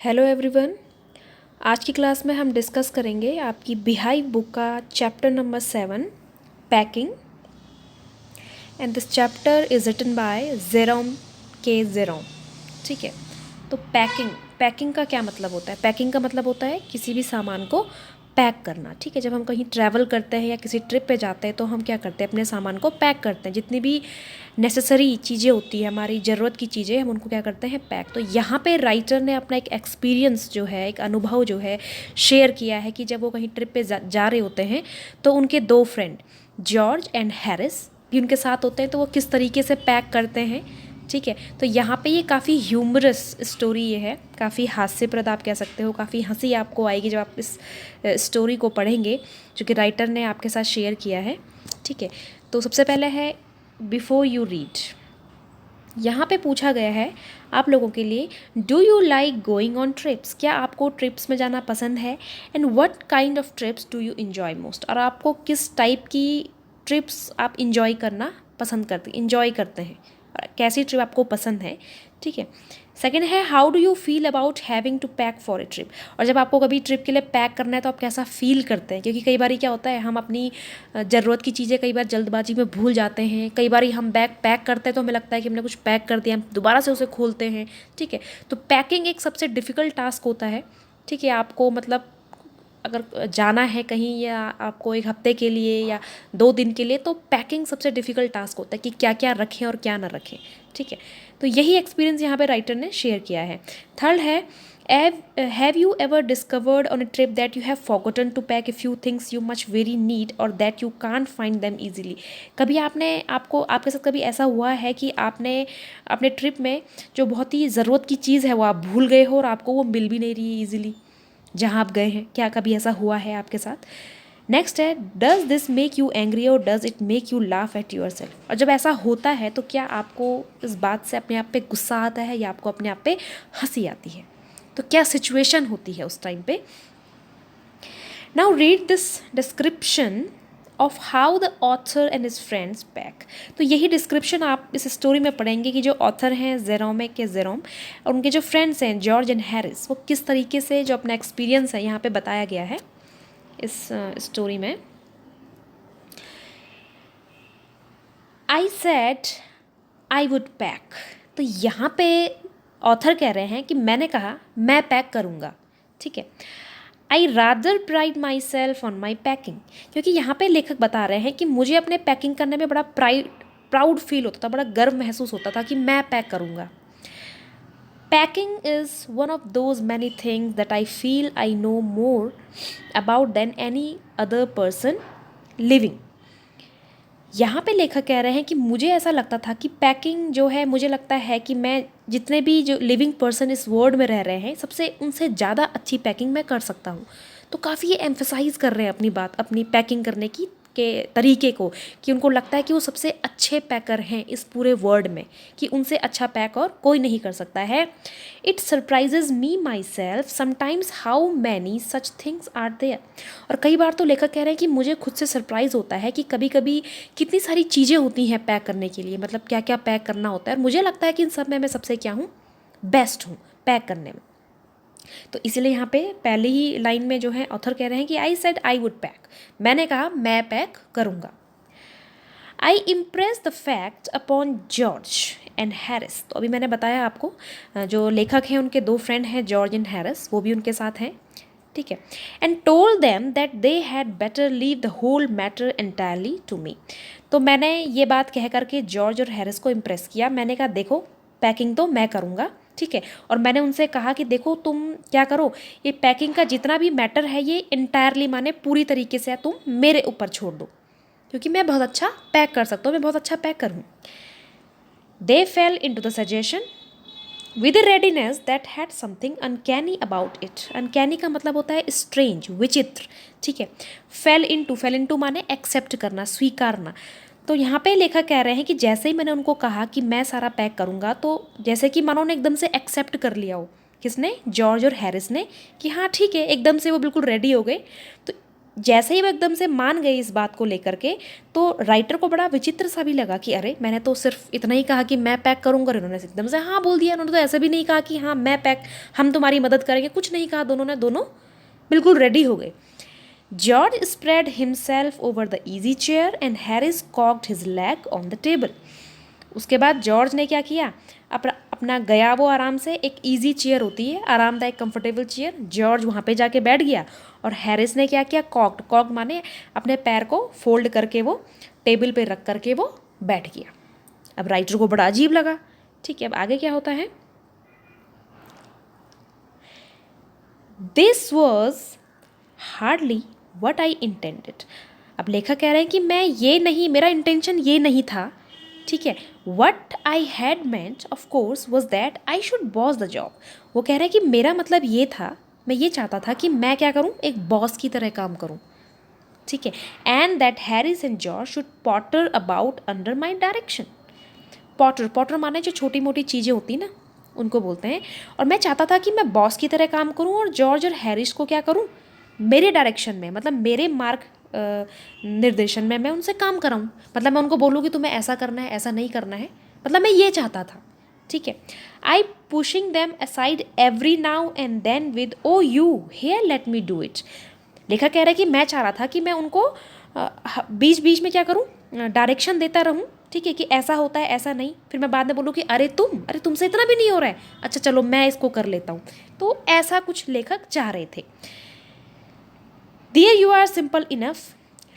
Hello everyone. आज की class में हम डिस्कस करेंगे आपकी बिहाइव बुक का chapter number 7 packing, and this chapter is written by Jerome K Jerome. ठीक है, तो पैकिंग पैकिंग का क्या मतलब होता है? पैकिंग का मतलब होता है किसी भी सामान को पैक करना। ठीक है, जब हम कहीं ट्रैवल करते हैं या किसी ट्रिप पे जाते हैं तो हम क्या करते हैं, अपने सामान को पैक करते हैं। जितनी भी नेसेसरी चीज़ें होती है, हमारी ज़रूरत की चीज़ें, हम उनको क्या करते हैं, पैक। तो यहाँ पे राइटर ने अपना एक एक्सपीरियंस जो है, एक अनुभव जो है शेयर किया है कि जब वो कहीं ट्रिप पे जा रहे होते हैं तो उनके दो फ्रेंड जॉर्ज एंड हैरिस भी उनके साथ होते हैं, तो वो किस तरीके से पैक करते हैं। ठीक है, तो यहाँ पे ये काफ़ी ह्यूमरस स्टोरी ये है, काफ़ी हास्यप्रद आप कह सकते हो। काफ़ी हंसी आपको आएगी जब आप इस स्टोरी को पढ़ेंगे जो कि राइटर ने आपके साथ शेयर किया है। ठीक है, तो सबसे पहले है बिफोर यू रीड। यहाँ पे पूछा गया है आप लोगों के लिए, do you like going on trips? क्या आपको ट्रिप्स में जाना पसंद है? And what kind of trips do you enjoy most? और आपको किस टाइप की ट्रिप्स आप इन्जॉय करना पसंद करते हैं, और कैसी ट्रिप आपको पसंद है? ठीक है, सेकेंड है how do you feel about having to pack for a trip? और जब आपको कभी ट्रिप के लिए पैक करना है तो आप कैसा फील करते हैं? क्योंकि कई बार क्या होता है, हम अपनी ज़रूरत की चीज़ें कई बार जल्दबाजी में भूल जाते हैं। कई बार हम बैग पैक करते हैं तो हमें लगता है कि हमने कुछ पैक कर दिया, हम दोबारा से उसे खोलते हैं। ठीक है, तो पैकिंग एक सबसे डिफ़िकल्ट टास्क होता है। ठीक है, आपको मतलब अगर जाना है कहीं या आपको एक हफ्ते के लिए या 2 दिन के लिए, तो पैकिंग सबसे डिफ़िकल्ट टास्क होता है कि क्या क्या रखें और क्या ना रखें। ठीक है, तो यही एक्सपीरियंस यहाँ पे राइटर ने शेयर किया है। थर्ड है have you ever discovered on a trip that you have forgotten to pack a few things you much very need और that you can't find them easily? कभी आपके साथ कभी ऐसा हुआ है कि आपने अपने ट्रिप में जो बहुत ही ज़रूरत की चीज़ है वो आप भूल गए हो और आपको वो मिल भी नहीं रही है ईजिली जहाँ आप गए हैं? क्या कभी ऐसा हुआ है आपके साथ? नेक्स्ट है does this make you angry और does it make you laugh at yourself? और जब ऐसा होता है तो क्या आपको इस बात से अपने आप पे गुस्सा आता है या आपको अपने आप पे हंसी आती है? तो क्या सिचुएशन होती है उस टाइम पे? Now read this description of how the author and his friends pack. तो यही डिस्क्रिप्शन आप इस स्टोरी में पढ़ेंगे कि जो ऑथर हैं जेरोम के जेरोम और उनके जो फ्रेंड्स हैं जॉर्ज एंड हैरिस, वो किस तरीके से जो अपना एक्सपीरियंस है यहाँ पे बताया गया है इस स्टोरी में। आई सेड आई वुड पैक। तो यहाँ पे ऑथर कह रहे हैं कि मैंने कहा मैं पैक करूँगा। ठीक है, I rather pride my self on my packing. क्योंकि यहाँ पे लेखक बता रहे हैं कि मुझे अपने पैकिंग करने में बड़ा प्राउड फील होता था, बड़ा गर्व महसूस होता था कि मैं पैक करूँगा। Packing is one of those many things that I feel I know more about than any other person living. यहाँ पे लेखक कह रहे हैं कि मुझे ऐसा लगता था कि पैकिंग जो है, मुझे लगता है कि मैं जितने भी जो लिविंग पर्सन इस वर्ल्ड में रह रहे हैं सबसे उनसे ज़्यादा अच्छी पैकिंग मैं कर सकता हूँ। तो काफ़ी ये एम्फेसाइज़ कर रहे हैं अपनी बात, अपनी पैकिंग करने की के तरीके को, कि उनको लगता है कि वो सबसे अच्छे पैकर हैं इस पूरे वर्ल्ड में, कि उनसे अच्छा पैक और कोई नहीं कर सकता है। It surprises me myself sometimes how many such things are there. और कई बार तो लेखक कह रहे हैं कि मुझे खुद से सरप्राइज़ होता है कि कभी कभी कितनी सारी चीज़ें होती हैं पैक करने के लिए, मतलब क्या क्या पैक करना होता है, और मुझे लगता है कि इन सब में मैं सबसे क्या हूँ, बेस्ट हूँ पैक करने में। तो इसलिए यहाँ पे पहले ही लाइन में जो है ऑथर कह रहे हैं कि I said I would pack, मैंने कहा मैं पैक करूँगा। I impress the fact upon George and Harris. तो अभी मैंने बताया आपको जो लेखक हैं उनके दो फ्रेंड हैं जॉर्ज एंड हैरिस, वो भी उनके साथ हैं। ठीक है, and told them that they had better leave the whole matter entirely to me. तो मैंने ये बात कह करके जॉर्ज और हैरिस को इम्प्रेस किया। मैंने कहा देखो पैकिंग तो मैं करूँगा। ठीक है, और मैंने उनसे कहा कि देखो तुम क्या करो, ये पैकिंग का जितना भी मैटर है ये इंटायरली, माने पूरी तरीके से तुम मेरे ऊपर छोड़ दो, क्योंकि मैं बहुत अच्छा पैक कर सकता हूँ, मैं बहुत अच्छा पैकर हूँ। They fell in to the suggestion with readiness that had something uncanny about it. Uncanny का मतलब होता है स्ट्रेंज, विचित्र। ठीक है, फेल इन टू माने एक्सेप्ट करना, स्वीकारना। तो यहाँ पे लेखक कह रहे हैं कि जैसे ही मैंने उनको कहा कि मैं सारा पैक करूँगा, तो जैसे कि मानो ने एकदम से एक्सेप्ट कर लिया हो, किसने, जॉर्ज और हैरिस ने, कि हाँ ठीक है, एकदम से वो बिल्कुल रेडी हो गए। तो जैसे ही वो एकदम से मान गए इस बात को लेकर के, तो राइटर को बड़ा विचित्र सा भी लगा कि अरे मैंने तो सिर्फ इतना ही कहा कि मैं पैक करूँगा, इन्होंने एकदम से हाँ बोल दिया। उन्होंने तो ऐसे भी नहीं कहा कि हाँ मैं पैक, हम तुम्हारी मदद करेंगे, कुछ नहीं कहा। दोनों बिल्कुल रेडी हो गए। George spread himself over the easy chair and Harris cocked his leg on the table. उसके बाद जॉर्ज ने क्या किया, अपना गया वो आराम से, एक इजी चेयर होती है, आरामदायक कंफर्टेबल चेयर, जॉर्ज वहाँ पे जाके बैठ गया। और हैरिस ने क्या किया, कॉक्ड माने अपने पैर को फोल्ड करके वो टेबल पे रख करके वो बैठ गया। अब राइटर को बड़ा अजीब लगा। ठीक है, अब आगे क्या होता है। This was hardly what I intended. अब लेखक कह रहे हैं कि मैं ये नहीं, मेरा इंटेंशन ये नहीं था। ठीक है, what I had meant of course was that I should boss the job. वो कह रहे हैं कि मेरा मतलब ये था, मैं ये चाहता था कि मैं क्या करूँ, एक बॉस की तरह काम करूँ। ठीक है, and that Harris and George should Potter about under my direction. Potter माने जो छोटी मोटी चीज़ें होती ना, उनको बोलते हैं। और मैं चाहता था कि मैं बॉस की तरह काम करूँ और जॉर्ज और हैरिस को क्या करूँ, मेरे डायरेक्शन में, मतलब मेरे मार्ग निर्देशन में मैं उनसे काम कराऊँ। मतलब मैं उनको बोलूँ कि तुम्हें ऐसा करना है, ऐसा नहीं करना है, मतलब मैं ये चाहता था। ठीक है, I pushing them aside every now and then with oh you here let me do it. लेखक कह रहा है कि मैं चाह रहा था कि मैं उनको बीच बीच में क्या करूँ, डायरेक्शन देता रहूँ। ठीक है, कि ऐसा होता है, ऐसा नहीं, फिर मैं बाद में बोलूँ कि अरे तुमसे इतना भी नहीं हो रहा है, अच्छा चलो मैं इसको कर लेता हूँ। तो ऐसा कुछ लेखक चाह रहे थे। There you are simple enough,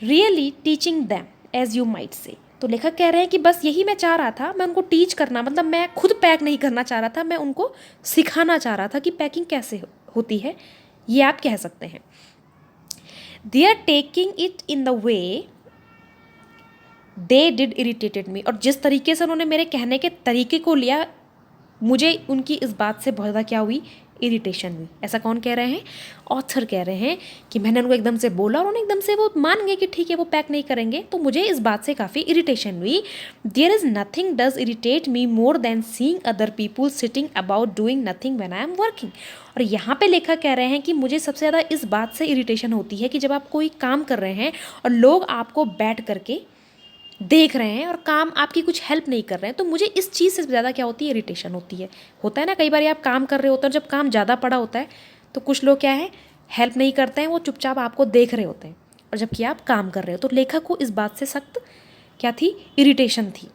really teaching them as you might say। तो लेखक कह रहे हैं कि बस यही मैं चाह रहा था, मैं उनको टीच करना, मतलब मैं खुद पैक नहीं करना चाह रहा था, मैं उनको सिखाना चाह रहा था कि पैकिंग कैसे होती है, ये आप कह सकते हैं। They are taking it in the way they did irritated me। और जिस तरीके से उन्होंने मेरे कहने के तरीके को लिया, मुझे उनकी इस बात से बहुत ज़्यादा क्या हुई, इरिटेशन हुई। ऐसा कौन कह रहे हैं, ऑथर कह रहे हैं कि मैंने उनको एकदम से बोला और उन्होंने एकदम से वो मान गए कि ठीक है वो पैक नहीं करेंगे, तो मुझे इस बात से काफ़ी इरिटेशन हुई। There is nothing does irritate me more than seeing other people sitting about doing nothing when I am working. और यहाँ पे लेखक कह रहे हैं कि मुझे सबसे ज़्यादा इस बात से इरिटेशन होती है कि जब आप कोई काम कर रहे हैं और लोग आपको बैठ करके देख रहे हैं और काम आपकी कुछ हेल्प नहीं कर रहे हैं, तो मुझे इस चीज़ से ज़्यादा क्या होती है, इरिटेशन होती है। होता है ना, कई बार आप काम कर रहे होते हैं, जब काम ज़्यादा पड़ा होता है तो कुछ लोग क्या है, हेल्प नहीं करते हैं, वो चुपचाप आपको देख रहे होते हैं, और जबकि आप काम कर रहे हो। तो लेखक को इस बात से सख्त क्या थी, इरिटेशन थी।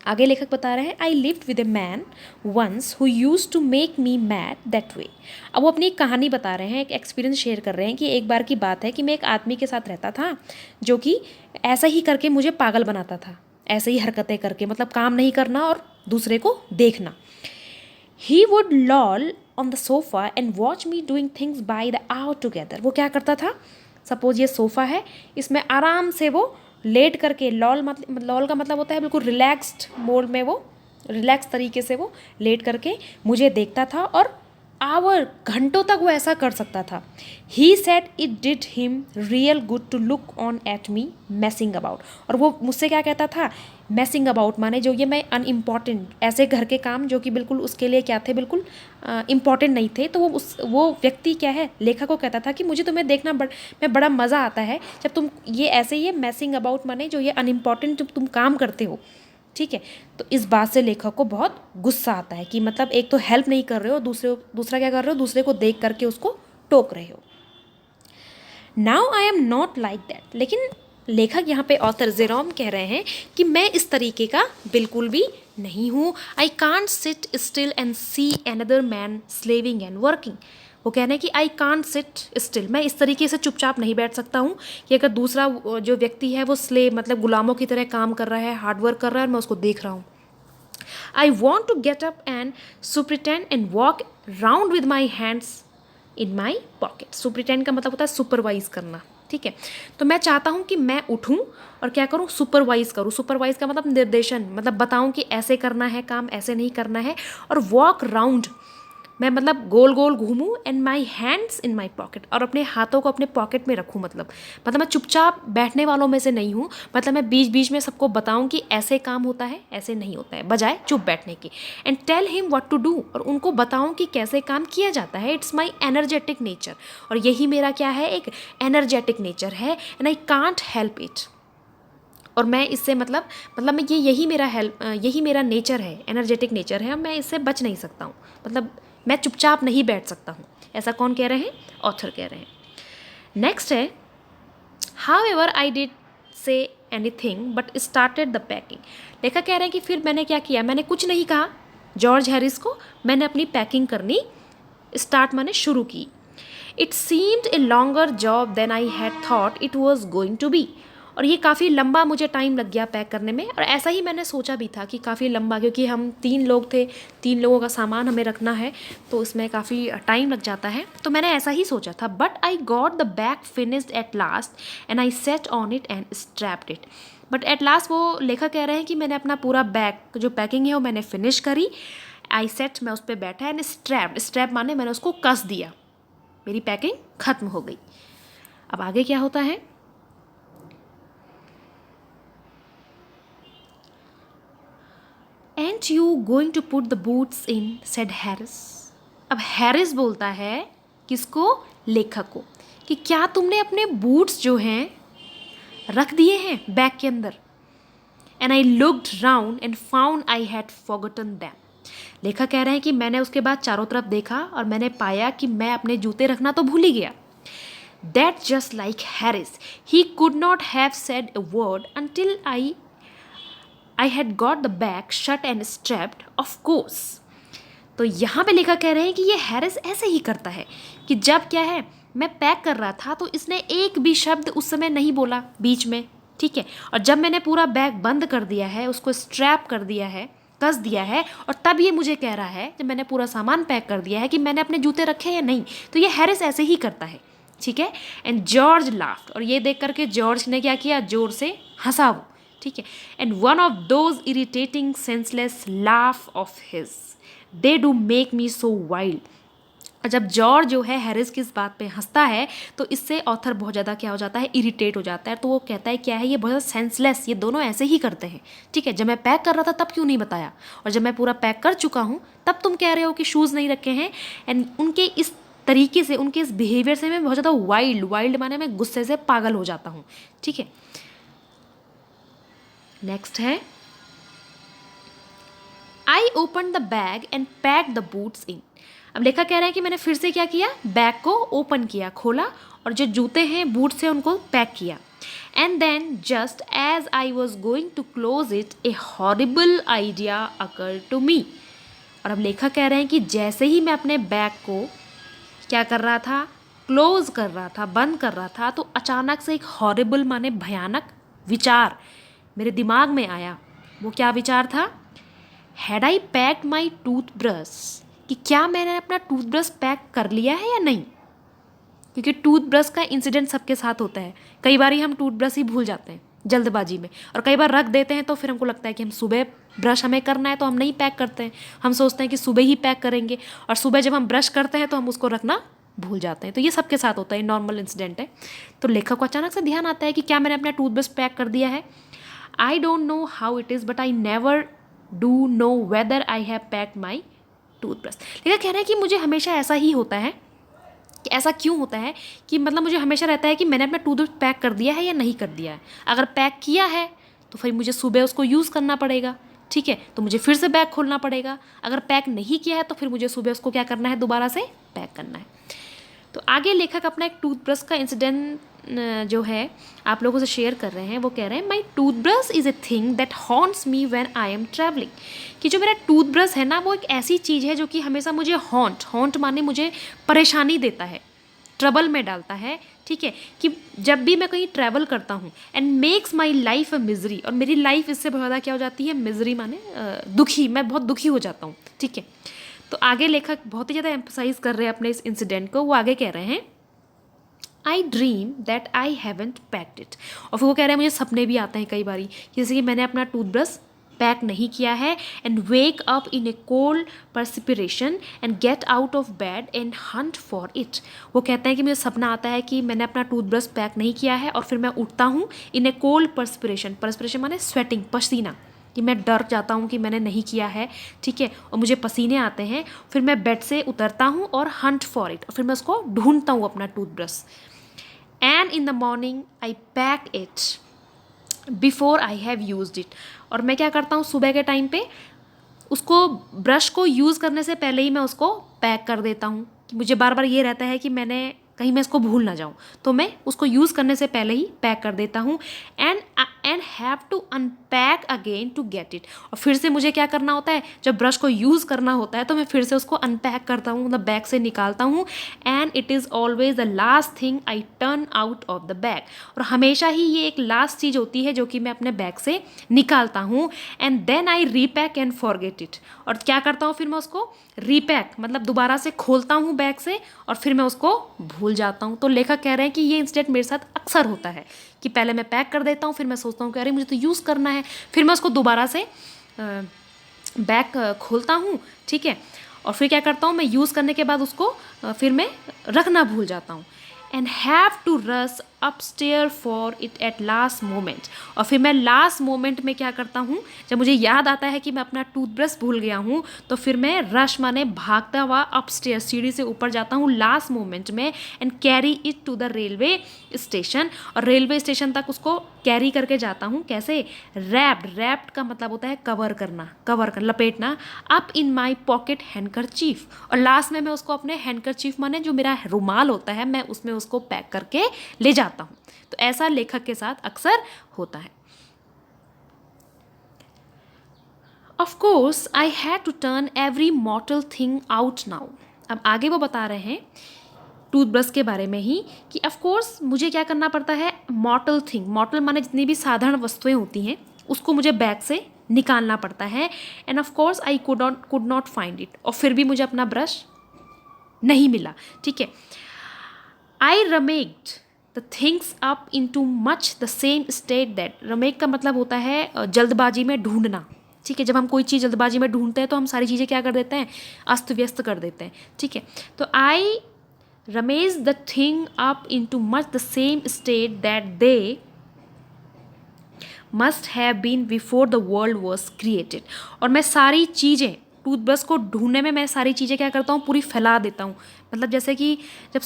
आगे लेखक बता रहे हैं, I lived with a man once who used to make me mad that way. अब वो अपनी एक कहानी बता रहे हैं, एक एक्सपीरियंस शेयर कर रहे हैं कि एक बार की बात है कि मैं एक आदमी के साथ रहता था जो कि ऐसा ही करके मुझे पागल बनाता था, ऐसे ही हरकतें करके, मतलब काम नहीं करना और दूसरे को देखना। He would loll on the sofa and watch me doing things by the hour together. वो क्या करता था, सपोज ये सोफ़ा है, इसमें आराम से वो लेट करके, लॉल का मतलब होता है बिल्कुल रिलैक्स्ड मोड में, वो रिलैक्स तरीके से वो लेट करके मुझे देखता था और आवर घंटों तक वो ऐसा कर सकता था। He said it did him real good to look on at me messing about. और वो मुझसे क्या कहता था, मैसिंग अबाउट माने जो ये मैं अनइम्पॉर्टेंट, ऐसे घर के काम जो कि बिल्कुल उसके लिए क्या थे, बिल्कुल इम्पॉर्टेंट नहीं थे, तो वो व्यक्ति क्या है, लेखक को कहता था कि मुझे तुम्हें देखना मैं बड़ा मज़ा आता है जब तुम ये ऐसे, ये मैसिंग अबाउट माने जो ये अनइम्पॉर्टेंट जब तुम काम करते हो। ठीक है, तो इस बात से लेखक को बहुत गुस्सा आता है कि मतलब एक तो हेल्प नहीं कर रहे हो, दूसरा क्या कर रहे हो, दूसरे को देख करके उसको टोक रहे हो। Now I am not like that. लेकिन लेखक यहाँ पे ऑथर जेरोम कह रहे हैं कि मैं इस तरीके का बिल्कुल भी नहीं हूँ। I can't sit still and see another man slaving and working. वो कहना है कि आई कांट सिट स्टिल, मैं इस तरीके से चुपचाप नहीं बैठ सकता हूँ कि अगर दूसरा जो व्यक्ति है वो स्लेव मतलब गुलामों की तरह काम कर रहा है, हार्डवर्क कर रहा है और मैं उसको देख रहा हूँ। I want to get up and superintend and walk round with my hands in my pocket. Superintend का मतलब होता है सुपरवाइज करना। ठीक है, तो मैं चाहता हूँ कि मैं उठूँ और क्या करूँ, सुपरवाइज करूँ। सुपरवाइज का मतलब निर्देशन, मतलब बताऊँ कि ऐसे करना है काम, ऐसे नहीं करना है। और वॉक राउंड मैं मतलब गोल गोल घूमूं and my hands in my pocket, और अपने हाथों को अपने पॉकेट में रखूं। मतलब मैं चुपचाप बैठने वालों में से नहीं हूँ। मतलब मैं बीच बीच में सबको बताऊं कि ऐसे काम होता है, ऐसे नहीं होता है, बजाय चुप बैठने की। And tell him what to do, और उनको बताऊं कि कैसे काम किया जाता है। इट्स माई एनर्जेटिक नेचर, और यही मेरा क्या है, एक एनर्जेटिक नेचर है, and I can't help it. और मैं इससे मतलब मैं यही मेरा नेचर है, एनर्जेटिक नेचर है, और मैं इससे बच नहीं सकता हूँ। मतलब मैं चुपचाप नहीं बैठ सकता हूँ। ऐसा कौन कह रहे हैं? ऑथर कह रहे हैं। नेक्स्ट है, हाउ एवर आई डिड से anything but started the packing. लेखक कह रहे हैं कि फिर मैंने क्या किया, मैंने कुछ नहीं कहा जॉर्ज हैरिस को, मैंने अपनी पैकिंग करनी स्टार्ट माने शुरू की। It seemed a longer job than I had thought it was going to be. और ये काफ़ी लंबा मुझे टाइम लग गया पैक करने में, और ऐसा ही मैंने सोचा भी था कि काफ़ी लंबा, क्योंकि हम 3 लोग थे, 3 लोगों का सामान हमें रखना है, तो इसमें काफ़ी टाइम लग जाता है। तो मैंने ऐसा ही सोचा था। But I got the bag finished at last and I set on it and strapped it. But at last वो लेखक कह रहे हैं कि मैंने अपना पूरा बैग जो पैकिंग है वो मैंने फिनिश करी। आई सेट, मैं उस पर बैठा, एंड स्ट्रैप माने मैंने उसको कस दिया। मेरी पैकिंग खत्म हो गई। अब आगे क्या होता है? And you going to put the boots in, said Harris. अब हैरिस बोलता है किसको? लेखक को, कि क्या तुमने अपने बूट्स जो हैं रख दिए हैं बैग के अंदर? And I looked round and found I had forgotten them. लेखक कह रहे हैं कि मैंने उसके बाद चारों तरफ देखा और मैंने पाया कि मैं अपने जूते रखना तो भूल ही गया। That just like Harris, he could not have said a word until I had got the bag shut and strapped, of course. तो यहाँ पे लेखक कह रहे हैं कि ये हैरिस ऐसे ही करता है कि जब क्या है, मैं पैक कर रहा था तो इसने एक भी शब्द उस समय नहीं बोला बीच में, ठीक है। और जब मैंने पूरा बैग बंद कर दिया है, उसको स्ट्रैप कर दिया है, कस दिया है, और तब ये मुझे कह रहा है जब मैंने पूरा सामान पैक कर दिया है कि मैंने अपने जूते रखे या नहीं। तो ये हैरिस ऐसे ही करता है, ठीक है। एंड जॉर्ज लाफ्ड, और ये देख करके जॉर्ज ने क्या किया, जोर से हंसा वो, ठीक है। And one of those irritating senseless laugh of his, they do make me so wild. और जब जॉर्ज जो है हैरिस की इस बात पे हंसता है तो इससे ऑथर बहुत ज़्यादा क्या हो जाता है, इरिटेट हो जाता है। तो वो कहता है क्या है, ये बहुत ज़्यादा सेंसलेस, ये दोनों ऐसे ही करते हैं, ठीक है। जब मैं पैक कर रहा था तब क्यों नहीं बताया, और जब मैं पूरा पैक कर चुका हूँ तब तुम कह रहे हो कि शूज़ नहीं रखे हैं। एंड उनके इस तरीके से, उनके इस बिहेवियर से मैं बहुत ज़्यादा वाइल्ड माने मैं गुस्से से पागल हो जाता हूँ, ठीक है। नेक्स्ट है, I open the bag and pack the boots in. अब लेखक कह रहे हैं कि मैंने फिर से क्या किया, बैग को ओपन किया, खोला, और जो जूते हैं, बूट्स हैं, उनको पैक किया। And then just as I was going to close it, a horrible idea occur to me. और अब लेखक कह रहे हैं कि जैसे ही मैं अपने बैग को क्या कर रहा था, क्लोज कर रहा था, बंद कर रहा था, तो अचानक से एक हॉरिबल माने भयानक विचार मेरे दिमाग में आया। वो क्या विचार था? Had I packed my toothbrush, कि क्या मैंने अपना टूथब्रश पैक कर लिया है या नहीं। क्योंकि टूथब्रश का इंसिडेंट सबके साथ होता है। कई बार हम टूथब्रश ही भूल जाते हैं जल्दबाजी में, और कई बार रख देते हैं तो फिर हमको लगता है कि हम सुबह ब्रश हमें करना है तो हम नहीं पैक करते हैं। हम सोचते हैं कि सुबह ही पैक करेंगे, और सुबह जब हम ब्रश करते हैं तो हम उसको रखना भूल जाते हैं। तो ये सबके साथ होता है, नॉर्मल इंसिडेंट है। तो लेखक को अचानक से ध्यान आता है कि क्या मैंने अपना टूथब्रश पैक कर दिया है। I don't know how it is but I never do know whether I have packed my toothbrush. लेकिन कह रहे हैं कि मुझे हमेशा ऐसा ही होता है, कि ऐसा क्यों होता है कि मतलब मुझे हमेशा रहता है कि मैंने अपना टूथब्रश पैक कर दिया है या नहीं कर दिया है। अगर पैक किया है तो फिर मुझे सुबह उसको यूज़ करना पड़ेगा, ठीक है, तो मुझे फिर से बैग खोलना पड़ेगा। अगर पैक नहीं किया है तो फिर मुझे सुबह उसको क्या करना है, दोबारा से पैक करना है। तो आगे लेखक अपना एक टूथब्रश का इंसिडेंट जो है आप लोगों से शेयर कर रहे हैं। वो कह रहे हैं, my toothbrush is a thing that haunts me when I am travelling. कि जो मेरा टूथब्रश है ना, वो एक ऐसी चीज़ है जो कि हमेशा मुझे हॉन्ट माने मुझे परेशानी देता है, ट्रबल में डालता है, ठीक है। कि जब भी मैं कहीं ट्रैवल करता हूँ, and makes my life a misery, और मेरी लाइफ इससे बहुत ज़्यादा क्या हो जाती है, मिजरी माने दुखी, मैं बहुत दुखी हो जाता हूँ, ठीक है। तो आगे लेखक बहुत ही ज़्यादा एम्फसाइज कर रहे हैं अपने इस इंसिडेंट को। वो आगे कह रहे हैं, आई dream that I haven't packed it. और फिर वो कह रहे हैं मुझे सपने भी आते हैं कई बारी, जैसे कि मैंने अपना टूथब्रश पैक नहीं किया है, and wake up in a cold perspiration and get out of bed and hunt for it. वो कहते हैं कि मुझे सपना आता है कि मैंने अपना टूथब्रश पैक नहीं किया है और फिर मैं उठता हूँ इन ए कोल्ड परसिपिरेशन, परसिपिरेशन माने स्वेटिंग, पसीना, कि मैं डर जाता हूँ कि मैंने नहीं किया है, ठीक है, और मुझे पसीने आते हैं। फिर मैं बेड से उतरता हूँ और हंट फॉर इट, और फिर मैं उसको ढूंढता हूँ अपना toothbrush. And in the morning I pack it before I have used it. और मैं क्या करता हूँ, सुबह के टाइम पे उसको, ब्रश को यूज़ करने से पहले ही मैं उसको पैक कर देता हूँ। कि मुझे बार बार ये रहता है कि मैंने कहीं मैं इसको भूल ना जाऊँ, तो मैं उसको यूज़ करने से पहले ही पैक कर देता हूँ। And have to unpack again to get it. और फिर से मुझे क्या करना होता है, जब ब्रश को यूज़ करना होता है तो मैं फिर से उसको अनपैक करता हूँ, मतलब बैग से निकालता हूँ। And it is always the last thing I turn out of the bag. और हमेशा ही ये एक लास्ट चीज़ होती है जो कि मैं अपने बैग से निकालता हूँ। And then I repack and forget it. और क्या करता हूँ फिर मैं उसको रीपैक, मतलब दोबारा से खोलता हूँ बैग से और फिर मैं उसको भूल जाता हूँ। तो लेखक कह रहे हैं कि ये इंसिडेंट मेरे साथ अक्सर होता है कि पहले मैं पैक कर देता हूँ, फिर मैं सोचता हूँ कि अरे मुझे तो यूज़ करना है, फिर मैं उसको दोबारा से बैग खोलता हूँ, ठीक है, और फिर क्या करता हूँ, मैं यूज़ करने के बाद उसको फिर मैं रखना भूल जाता हूँ। And have to rush upstairs for it at last moment. और फिर मैं लास्ट मोमेंट में क्या करता हूँ, जब मुझे याद आता है कि मैं अपना टूथब्रश भूल गया हूँ, तो फिर मैं रश माने भागता हुआ अपस्टेयर, सीढ़ी से ऊपर जाता हूँ लास्ट मोमेंट में, and carry it to the railway station. और रेलवे स्टेशन तक उसको कैरी करके जाता हूँ। कैसे, रैप्ड का मतलब होता है कवर करना, लपेटना, up in my pocket handkerchief. और लास्ट में मैं उसको अपने हैंडकरचीफ माने जो मेरा रुमाल होता है, मैं उसमें उसको पैक करके ले जाता हूँ। तो ऐसा लेखक के साथ अक्सर होता है। Of course I had to turn every mortal thing out now. अब आगे वो बता रहे हैं टूथब्रश के बारे में ही कि ऑफ कोर्स मुझे क्या करना पड़ता है, मॉर्टल थिंग, मॉर्टल माने जितनी भी साधारण वस्तुएं होती हैं उसको मुझे बैग से निकालना पड़ता है। End of course I could not find it. और फिर भी मुझे अपना ब्रश नहीं मिला, ठीक है। I rummaged the things up into much the same state that, rummage का मतलब होता है जल्दबाजी में ढूंढना, ठीक है। जब हम कोई चीज़ जल्दबाजी में ढूंढते हैं तो हम सारी चीज़ें क्या कर देते हैं, अस्त व्यस्त कर देते हैं, ठीक है। तो I rummage the thing up into much the same state that they must have been before the world was created. और मैं सारी चीज़ें, टूथब्रश को ढूंढने में मैं सारी चीज़ें क्या करता हूँ, पूरी फैला देता हूँ। मतलब जैसे कि जब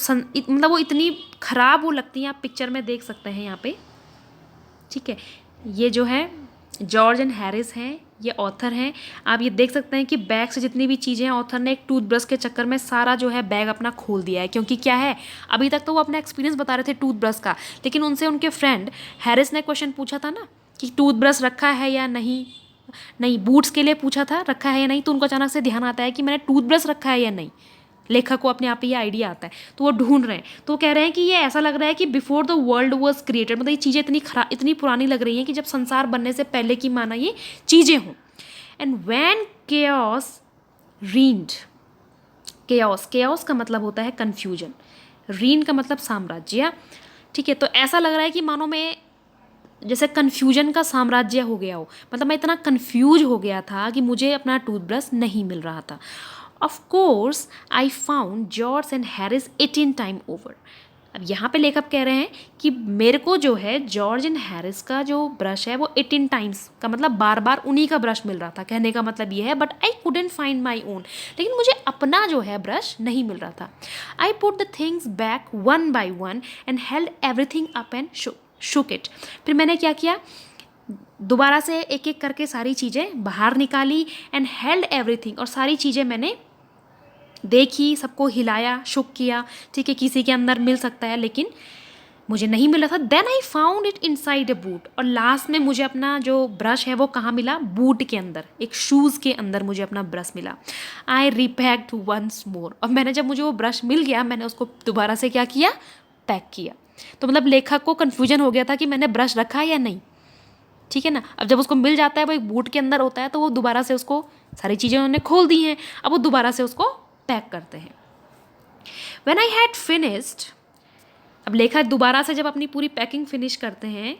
मतलब वो इतनी ख़राब वो लगती हैं, आप पिक्चर में देख सकते हैं यहाँ पे, ठीक है। ये जो है जॉर्ज एंड हैरिस हैं, ये ऑथर हैं। आप ये देख सकते हैं कि बैग से जितनी भी चीज़ें हैं, ऑथर ने एक टूथब्रश के चक्कर में सारा जो है बैग अपना खोल दिया है। क्योंकि क्या है, अभी तक तो वो अपना एक्सपीरियंस बता रहे थे टूथब्रश का, लेकिन उनसे उनके फ्रेंड हैरिस ने क्वेश्चन पूछा था ना कि टूथब्रश रखा है या नहीं, बूट्स के लिए पूछा था रखा है या नहीं, तो उनको अचानक से ध्यान आता है कि मैंने टूथब्रश रखा है या नहीं। लेखक को अपने आप ही ये आइडिया आता है, तो वो ढूंढ रहे हैं। तो वो कह रहे हैं कि ये ऐसा लग रहा है कि before the world was created, मतलब ये चीज़ें इतनी पुरानी लग रही हैं कि जब संसार बनने से पहले की माना ये चीज़ें हों। एंड वैन केओस रीन्ड, केओस का मतलब होता है कन्फ्यूजन, रीन का मतलब साम्राज्य, ठीक है। तो ऐसा लग रहा है कि मानो मैं जैसे कन्फ्यूजन का साम्राज्य हो गया हो, मतलब मैं इतना कन्फ्यूज हो गया था कि मुझे अपना टूथब्रश नहीं मिल रहा था। Of course I found George and Harris 18 time over. अब यहाँ पे लेखक कह रहे हैं कि मेरे को जो है जॉर्ज एंड हैरिस का जो ब्रश है वो 18 टाइम्स का मतलब बार बार उन्हीं का ब्रश मिल रहा था। कहने का मतलब ये है, but I couldn't find my own, लेकिन मुझे अपना जो है ब्रश नहीं मिल रहा था। I put the things back one by one and held everything up and shook it. फिर मैंने क्या किया, दोबारा से एक एक करके सारी चीज़ें बाहर निकाली, एंड हेल्ड एवरीथिंग, और सारी चीज़ें मैंने देखी, सबको हिलाया, शुक किया, ठीक है। किसी के अंदर मिल सकता है लेकिन मुझे नहीं मिला था। Then I found it inside a boot, और लास्ट में मुझे अपना जो ब्रश है वो कहाँ मिला, बूट के अंदर, एक शूज़ के अंदर मुझे अपना ब्रश मिला। आई रिपैक्ड वंस मोर, और मैंने जब मुझे वो ब्रश मिल गया मैंने उसको दोबारा से क्या किया, पैक किया। तो मतलब लेखक को कन्फ्यूजन हो गया था कि मैंने ब्रश रखा या नहीं, ठीक है ना। अब जब उसको मिल जाता है, वो एक बूट के अंदर होता है, तो वो दोबारा से उसको सारी चीज़ें उन्होंने खोल दी हैं, अब वो दोबारा से उसको पैक करते हैं। When I had finished, अब लेखक दोबारा से जब अपनी पूरी पैकिंग फिनिश करते हैं,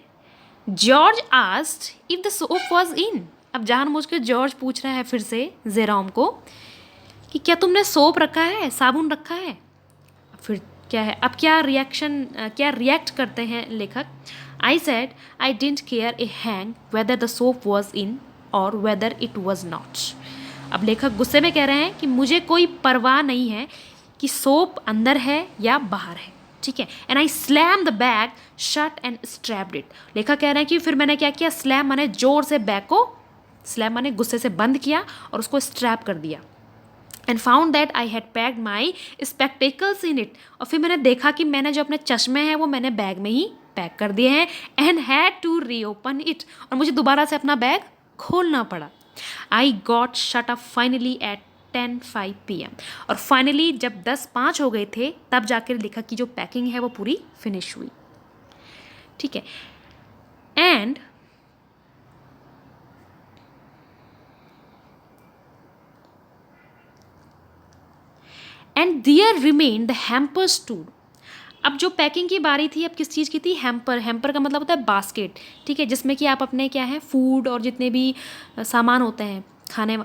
George asked if the soap was in, अब जानबूझ के जॉर्ज पूछ रहा है फिर से जेरोम को कि क्या तुमने सोप रखा है, साबुन रखा है? फिर क्या है, अब क्या रिएक्ट करते हैं लेखक? आई said I didn't care A hang whether the soap was in और वेदर इट वॉज नॉट। अब लेखक गुस्से में कह रहे हैं कि मुझे कोई परवाह नहीं है कि सोप अंदर है या बाहर है, ठीक है। And I slam the bag shut and strapped it. लेखक कह रहे हैं कि फिर मैंने क्या किया, स्लैम माने जोर से बैग को, स्लैम माने गुस्से से बंद किया और उसको स्ट्रैप कर दिया। And found that I had packed my spectacles in it. और फिर मैंने देखा कि मैंने जो अपने चश्मे हैं वो मैंने बैग में ही पैक कर दिए हैं। And had to reopen it. और मुझे दोबारा से अपना बैग खोलना पड़ा। I got shut up finally at 10:05 PM। और फाइनली जब 10:05 हो गए थे तब जाकर लेखक की जो पैकिंग है वो पूरी फिनिश हुई, ठीक है। And there remain the hamper stood. अब जो पैकिंग की बारी थी, अब किस चीज़ की थी? हैम्पर। हैम्पर का मतलब होता है बास्केट, ठीक है, जिसमें कि आप अपने क्या है फूड और जितने भी सामान होते हैं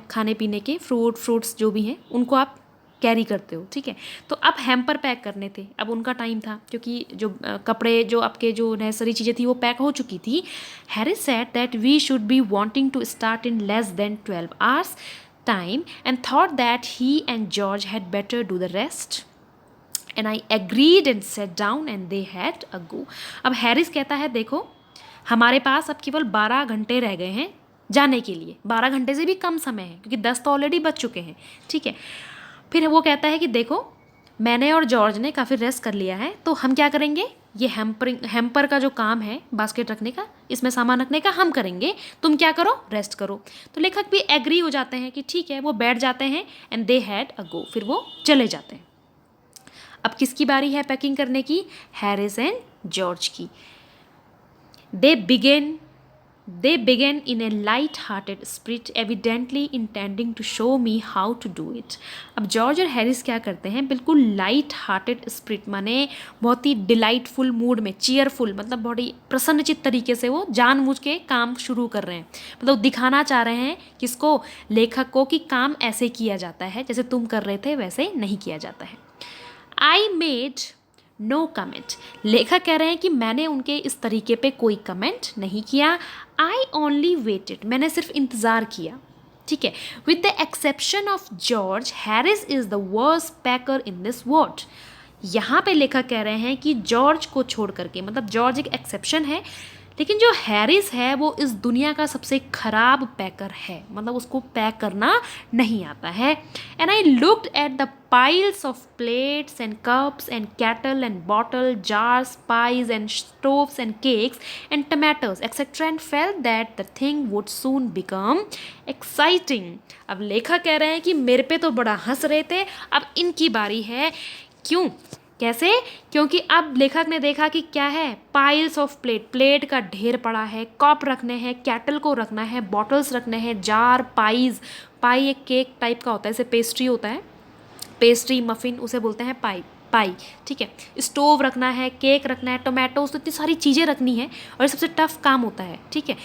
खाने पीने के, फ्रूट्स जो भी हैं उनको आप कैरी करते हो, ठीक है। तो अब हैम्पर पैक करने थे, अब उनका टाइम था क्योंकि जो कपड़े जो आपके जो नेसेसरी चीज़ें थी वो पैक हो चुकी थी। Harris said that we should be wanting to start in less than 12 hours time and thought that he and George had better do the rest. And I agreed and sat down and they had a go. अब Harris कहता है देखो हमारे पास अब केवल 12 घंटे रह गए हैं जाने के लिए, 12 घंटे से भी कम समय है क्योंकि 10 तो ऑलरेडी बज चुके हैं, ठीक है। फिर वो कहता है कि देखो मैंने और जॉर्ज ने काफ़ी रेस्ट कर लिया है, तो हम क्या करेंगे, ये हैम्पर का जो काम है बास्केट रखने का, इसमें सामान रखने का हम करेंगे, तुम क्या करो, रेस्ट करो। तो लेखक भी एग्री हो जाते हैं कि ठीक है, वो बैठ जाते हैं। एंड दे हैड अ गो, फिर वो चले जाते हैं। अब किसकी बारी है पैकिंग करने की? हैरिस एंड जॉर्ज की। They began in a light-hearted spirit, evidently intending to show me how to do it. अब जॉर्ज और हैरिस क्या करते हैं, बिल्कुल लाइट हार्टेड स्पिरिट माने बहुत ही डिलाइटफुल मूड में, चीयरफुल मतलब बहुत ही प्रसन्नचित तरीके से वो जानबूझ के काम शुरू कर रहे हैं। मतलब दिखाना चाह रहे हैं किसको, लेखक को, कि काम ऐसे किया जाता है, जैसे तुम कर रहे थे वैसे नहीं किया जाता है। I made no comment. लेखक कह रहे हैं कि मैंने उनके इस तरीके पे कोई कमेंट नहीं किया। आई ओनली वेटेड, मैंने सिर्फ इंतज़ार किया, ठीक है। With the exception of George, Harris is the worst packer in this world. यहाँ पे लेखक कह रहे हैं कि जॉर्ज को छोड़ करके, मतलब जॉर्ज एक एक्सेप्शन है, लेकिन जो हैरिस है वो इस दुनिया का सबसे खराब पैकर है, मतलब उसको पैक करना नहीं आता है। And I looked at the piles of plates and cups and kettle and bottle, jars, pies and stoves and cakes and tomatoes etc. and felt that the thing would soon become exciting. अब लेखक कह रहे हैं कि मेरे पे तो बड़ा हंस रहे थे, अब इनकी बारी है। क्यों, कैसे? क्योंकि अब लेखक ने देखा कि क्या है, पाइल्स ऑफ प्लेट का ढेर पड़ा है, कप रखने हैं, कैटल को रखना है, बॉटल्स रखने हैं, जार, पाई एक केक टाइप का होता है, जैसे पेस्ट्री होता है, पेस्ट्री मफ़िन उसे बोलते हैं पाई, ठीक है। स्टोव रखना है, केक रखना है, टोमेटोज, तो इतनी सारी चीज़ें रखनी है और ये सबसे टफ काम होता है, ठीक है।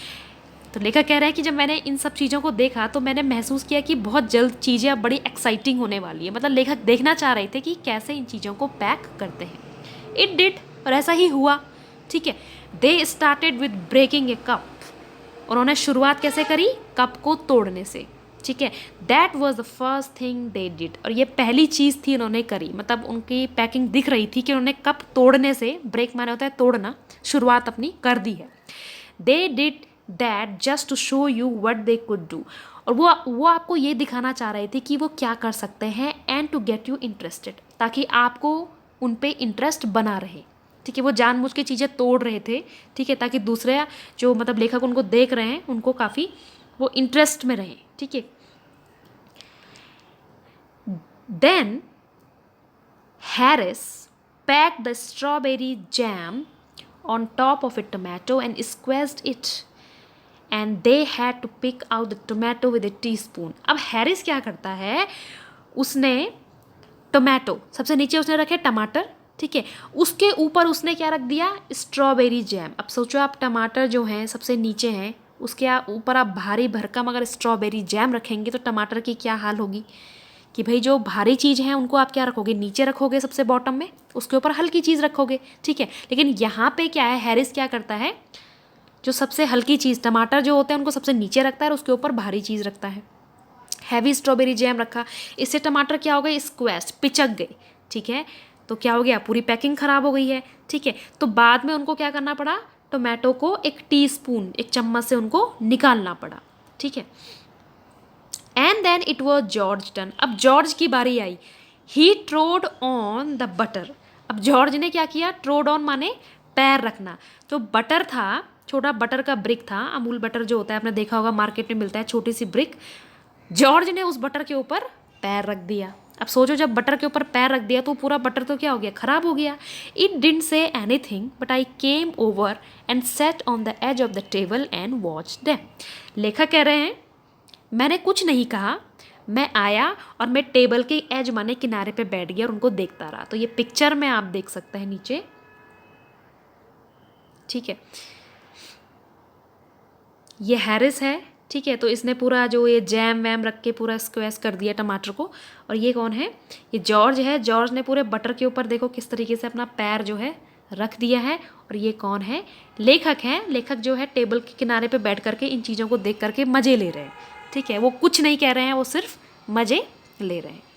तो लेखक कह रहा है कि जब मैंने इन सब चीज़ों को देखा तो मैंने महसूस किया कि बहुत जल्द चीज़ें अब बड़ी एक्साइटिंग होने वाली है। मतलब लेखक देखना चाह रहे थे कि कैसे इन चीज़ों को पैक करते हैं। इट डिड, और ऐसा ही हुआ, ठीक है। They started with breaking a cup. उन्होंने शुरुआत कैसे करी? कप को तोड़ने से, ठीक है। That was the first thing they did, और ये पहली चीज़ थी उन्होंने करी। मतलब उनकी पैकिंग दिख रही थी कि उन्होंने कप तोड़ने से, ब्रेक माने होता है तोड़ना, शुरुआत अपनी कर दी है। They did that just to show you what they could do, और वो आपको ये दिखाना चाह रहे थे कि वो क्या कर सकते हैं, and to get you interested, ताकि आपको उन पे इंटरेस्ट बना रहे, ठीक है। वो जानबूझ के चीज़ें तोड़ रहे थे, ठीक है, ताकि दूसरे जो मतलब लेखक उनको देख रहे हैं उनको काफ़ी वो इंटरेस्ट में रहे, ठीक है। Then Harris packed the strawberry jam on top of a tomato and squeezed it, and they had to pick out the tomato with a teaspoon. अब हैरिस क्या करता है, उसने टोमेटो सबसे नीचे उसने रखे टमाटर, ठीक है, उसके ऊपर उसने क्या रख दिया, स्ट्रॉबेरी जैम। अब सोचो आप, टमाटर जो हैं सबसे नीचे हैं उसके ऊपर आप भारी भरकम अगर स्ट्रॉबेरी जैम रखेंगे तो टमाटर की क्या हाल होगी कि भाई जो भारी चीज़ है उनको आप क्या रखोगे, नीचे रखोगे सबसे बॉटम में, उसके ऊपर हल्की चीज़ रखोगे, ठीक है। लेकिन यहाँ पे क्या है, हैरिस क्या करता है, जो सबसे हल्की चीज़ टमाटर जो होते हैं उनको सबसे नीचे रखता है और उसके ऊपर भारी चीज़ रखता है। हैवी स्ट्रॉबेरी जैम रखा, इससे टमाटर क्या हो गए, स्क्वैश्ड, पिचक गए, ठीक है। तो क्या हो गया, पूरी पैकिंग ख़राब हो गई है, ठीक है। तो बाद में उनको क्या करना पड़ा, टोमेटो को एक टीस्पून, एक चम्मच से उनको निकालना पड़ा, ठीक है। And then it was George turn. अब जॉर्ज की बारी आई। He trod on the butter. अब जॉर्ज ने क्या किया, ट्रोड ऑन माने पैर रखना। जो बटर था, छोटा बटर का ब्रिक था, अमूल बटर जो होता है आपने देखा होगा मार्केट में मिलता है, छोटी सी ब्रिक, जॉर्ज ने उस बटर के ऊपर पैर रख दिया। अब सोचो, जब बटर के ऊपर पैर रख दिया तो पूरा बटर तो क्या हो गया, खराब हो गया। It didn't say anything but I came over and sat on the edge of the table and watch them. लेखक कह रहे हैं, मैंने कुछ नहीं कहा, मैं आया और मैं टेबल के एज माने किनारे पे बैठ गया और उनको देखता रहा। तो ये पिक्चर में आप देख सकते हैं नीचे, ठीक है। ये हैरिस है, ठीक है। तो इसने पूरा जो ये जैम वैम रख के पूरा स्क्वैश कर दिया टमाटर को। और ये कौन है, ये जॉर्ज है। जॉर्ज ने पूरे बटर के ऊपर देखो किस तरीके से अपना पैर जो है रख दिया है। और ये कौन है, लेखक हैं। लेखक जो है टेबल के किनारे पे बैठ करके इन चीज़ों को देख करके मज़े ले रहे हैं, ठीक है। वो कुछ नहीं कह रहे हैं, वो सिर्फ मज़े ले रहे हैं।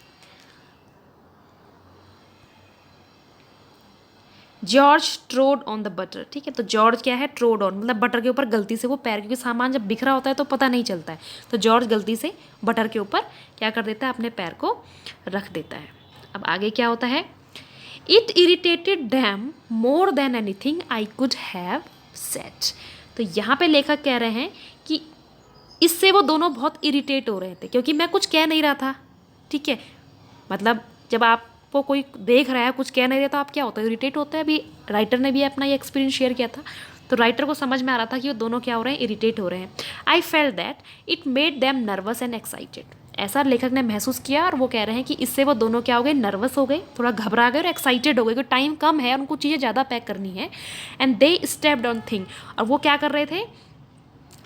जॉर्ज ट्रोड ऑन द बटर, ठीक है। तो जॉर्ज क्या है, ट्रोड ऑन मतलब बटर के ऊपर गलती से वो पैर, क्योंकि सामान जब बिखरा होता है तो पता नहीं चलता है, तो जॉर्ज गलती से बटर के ऊपर क्या कर देता है, अपने पैर को रख देता है। अब आगे क्या होता है, it irritated dam more than anything I could have set. तो यहाँ पे लेखक कह रहे हैं कि इससे वो दोनों बहुत इरिटेट हो रहे थे, क्योंकि मैं कुछ कह नहीं रहा था, ठीक है। मतलब जब आपको कोई देख रहा है कुछ कह नहीं रहा तो आप क्या होता है, इरिटेट होता है। अभी राइटर ने भी अपना ये एक्सपीरियंस शेयर किया था, तो राइटर को समझ में आ रहा था कि वो दोनों क्या हो रहे हैं, इरिटेट हो रहे हैं। I felt that it made them nervous and excited. ऐसा लेखक ने महसूस किया और वो कह रहे हैं कि इससे वो दोनों क्या हो गए, नर्वस हो गए, थोड़ा घबरा गए और एक्साइटेड हो गए, क्योंकि टाइम कम है और उनको चीज़ें ज़्यादा पैक करनी है। And they stepped on thing, और वो क्या कर रहे थे,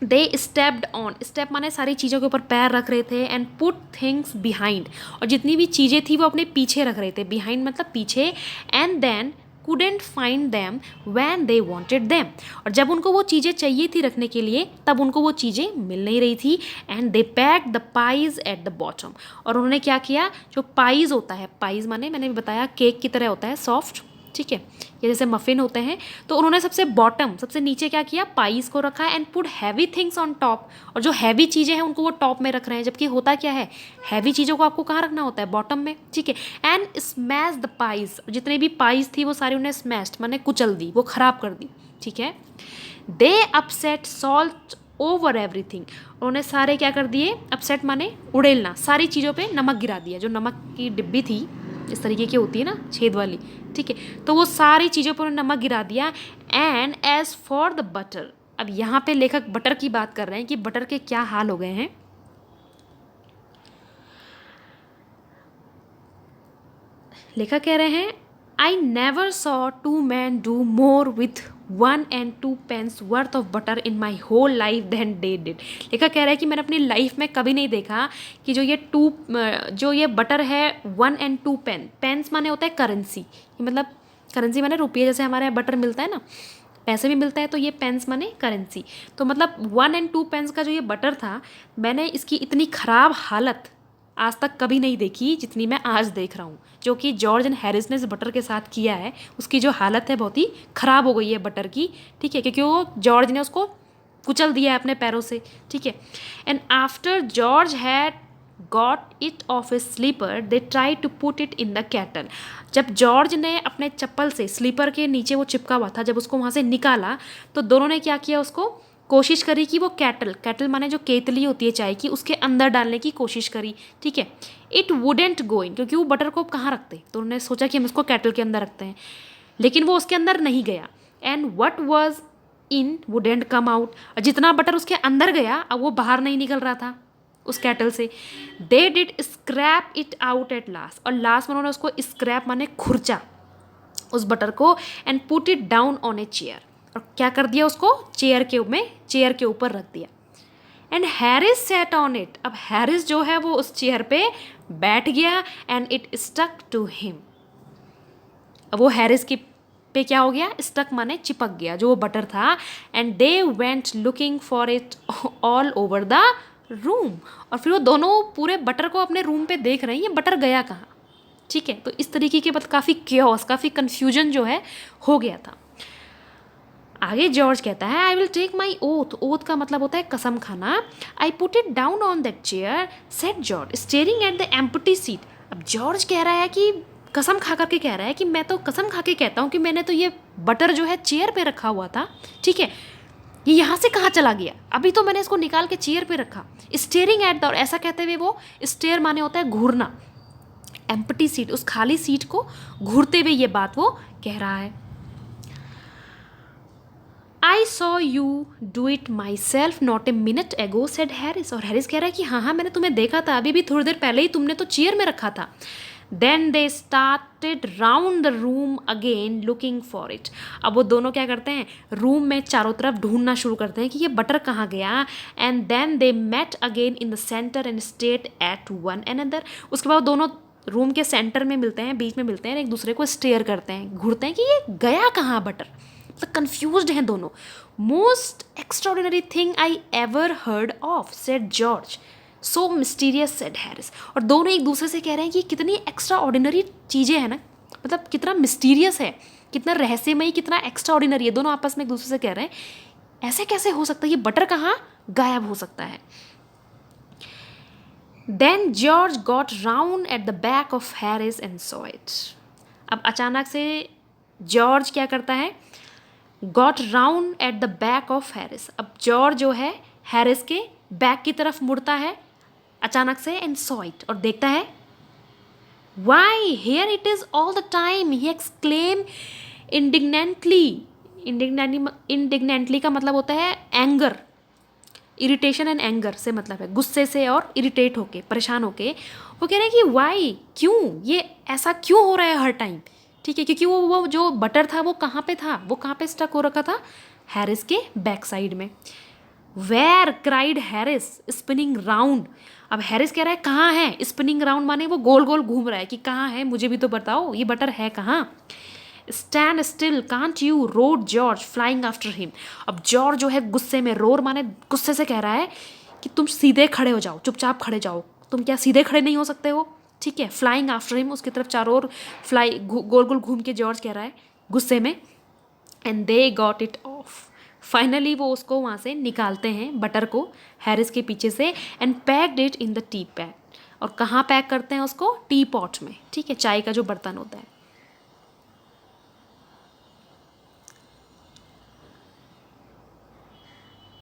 दे स्टेप्ड ऑन, स्टेप माने सारी चीज़ों के ऊपर पैर रख रहे थे। एंड पुट थिंग्स बिहाइंड, और जितनी भी चीज़ें थी वो अपने पीछे रख रहे थे, बिहाइंड मतलब पीछे। And then couldn't find them when they wanted them, और जब उनको वो चीज़ें चाहिए थी रखने के लिए तब उनको वो चीज़ें मिल नहीं रही थी। And they packed the pies at the bottom, और उन्होंने क्या किया, जो पाइज होता है, पाइज माने मैंने भी बताया केक की तरह होता है, सॉफ्ट, ठीक है, ये जैसे मफ़िन होते हैं, तो उन्होंने सबसे बॉटम, सबसे नीचे क्या किया, पाइस को रखा। And put heavy things on top, और जो हैवी चीज़ें हैं उनको वो टॉप में रख रहे हैं, जबकि होता क्या है, हैवी चीज़ों को आपको कहाँ रखना होता है, बॉटम में, ठीक है। एंड स्मैश द पाइस, जितने भी पाइस थी वो सारी उन्हें स्मैश्ड माने कुचल दी, वो ख़राब कर दी, ठीक है। दे अपसेट सॉल्ट ओवर एवरीथिंग, उन्होंने सारे क्या कर दिए, अपसेट माने उड़ेलना, सारी चीज़ों पे नमक गिरा दिया। जो नमक की डिब्बी थी इस तरीके की होती है ना, छेद वाली, ठीक है, तो वो सारी चीज़ों पर नमक गिरा दिया। And as for the butter, अब यहाँ पे लेखक बटर की बात कर रहे हैं कि बटर के क्या हाल हो गए हैं। लेखक कह रहे हैं, I never saw two men do more with 1 and 2 pence worth of butter in my whole life than they did. लेखक कह रहा है कि मैंने अपनी लाइफ में कभी नहीं देखा कि जो ये बटर है 1 and 2 पेन, पेंस माने होता है करेंसी, मतलब करेंसी माने रुपये, जैसे हमारे यहाँ बटर मिलता है ना, पैसे भी मिलता है, तो ये पेंस माने करेंसी। तो मतलब 1 and 2 पेंस का जो ये बटर था, मैंने इसकी इतनी ख़राब हालत आज तक कभी नहीं देखी जितनी मैं आज देख रहा हूँ। जो कि जॉर्ज एंड हैरिस ने इस बटर के साथ किया है, उसकी जो हालत है बहुत ही ख़राब हो गई है बटर की, ठीक है, क्योंकि वो जॉर्ज ने उसको कुचल दिया है अपने पैरों से, ठीक है। And after George had got it off a slipper they try to put it in the kettle. जब जॉर्ज ने अपने चप्पल से, स्लीपर के नीचे वो चिपका हुआ था, जब उसको वहाँ से निकाला तो दोनों ने क्या किया, उसको कोशिश करी कि वो कैटल माने जो केतली होती है चाय की, उसके अंदर डालने की कोशिश करी, ठीक है। इट वुडेंट गो इन, क्योंकि वो बटर को कहाँ रखते, तो उन्होंने सोचा कि हम इसको कैटल के अंदर रखते हैं, लेकिन वो उसके अंदर नहीं गया। And what was in wouldn't come out, और जितना बटर उसके अंदर गया अब वो बाहर नहीं निकल रहा था उस कैटल से। They did scrap it out at last, और लास्ट में उन्होंने उसको स्क्रैप माने खुरचा उस बटर को। And put it down on a chair, और क्या कर दिया उसको, चेयर के ऊपर रख दिया। And Harris sat on it, अब हैरिस जो है वो उस चेयर पे बैठ गया and it stuck to him. अब वो हैरिस की पे क्या हो गया, स्टक माने चिपक गया जो वो बटर था। And they went looking for it all over the room, और फिर वो दोनों पूरे बटर को अपने रूम पे देख रहे हैं, ये बटर गया कहाँ। ठीक है, तो इस तरीके के बाद काफ़ी क्योस, काफ़ी कन्फ्यूजन जो है हो गया था। आगे जॉर्ज कहता है I will take my oath, oath का मतलब होता है कसम खाना। I put it down on that chair said George staring at the empty seat. अब जॉर्ज कह रहा है कि कसम खा करके कह रहा है कि मैं तो कसम खा के कहता हूँ कि मैंने तो ये बटर जो है चेयर पे रखा हुआ था। ठीक है, ये यहाँ से कहाँ चला गया, अभी तो मैंने इसको निकाल के चेयर पे रखा। स्टेयरिंग एट द, और ऐसा कहते हुए वो स्टेयर माने होता है घूरना, एम्प्टी सीट उस खाली सीट को घूरते हुए ये बात वो कह रहा है। I saw you do it my self not a minute एगो सेड हैरिस, और हैरिस कह रहा है कि हाँ मैंने तुम्हें देखा था, अभी भी थोड़ी देर पहले ही तुमने तो चेयर में रखा था। Then they started round the room again looking for it. अब वो दोनों क्या करते हैं, रूम में चारों तरफ ढूंढना शुरू करते हैं कि ये बटर कहाँ गया। And then they met again in the centre and stared at one another. उसके बाद दोनों रूम के सेंटर में मिलते हैं, बीच में मिलते हैं, एक दूसरे को स्टेयर करते हैं, घूरते हैं कि ये गया कहाँ बटर, मतलब कंफ्यूज्ड हैं दोनों। Most extraordinary thing I ever heard of said George, so mysterious said Harris. और दोनों एक दूसरे से कह रहे हैं कि कितनी एक्स्ट्रा ऑर्डिनरी चीज़ें हैं ना, मतलब कितना मिस्टीरियस है, कितना रहस्यमयी, कितना एक्स्ट्रा ऑर्डिनरी है। दोनों आपस में एक दूसरे से कह रहे हैं ऐसे कैसे हो सकता है, ये बटर कहाँ गायब हो सकता है। Then George got round at the back of Harris and saw it. अब अचानक से जॉर्ज क्या करता है, got round at the back of Harris. अब जॉर्ज जो है हैरिस के बैक की तरफ मुड़ता है अचानक से, एंड सॉ इट, और देखता है। Why here it is all the time, he exclaim indignantly. Indignantly का मतलब होता है एंगर, इरिटेशन एंड एंगर से मतलब है गुस्से से और इरिटेट होके, परेशान होके। वो कह रहे हैं कि वाई, क्यों, ये ऐसा क्यों हो रहा है हर टाइम। ठीक है, क्योंकि वो जो बटर था वो कहाँ पे था, वो कहाँ पे स्टक हो रखा था, हैरिस के बैक साइड में। Where cried Harris spinning round. अब हैरिस कह रहा है कहाँ है, स्पिनिंग राउंड माने वो गोल गोल घूम रहा है कि कहाँ है, मुझे भी तो बताओ ये बटर है कहाँ। Stand still can't you road George flying after him. अब जॉर्ज जो है गुस्से में, रोर माने गुस्से से कह रहा है कि तुम सीधे खड़े हो जाओ, चुपचाप खड़े जाओ, तुम क्या सीधे खड़े नहीं हो सकते हो। ठीक है, फ्लाइंग आफ्टर हिम, उसकी तरफ चारों ओर फ्लाई गोल गोल घूम के जॉर्ज कह रहा है गुस्से में। And they got it of, finally वो उसको वहाँ से निकालते हैं बटर को हैरिस के पीछे से। And packed it in the T pack, और कहाँ पैक करते हैं उसको, टी पॉट में। ठीक है, चाय का जो बर्तन होता है।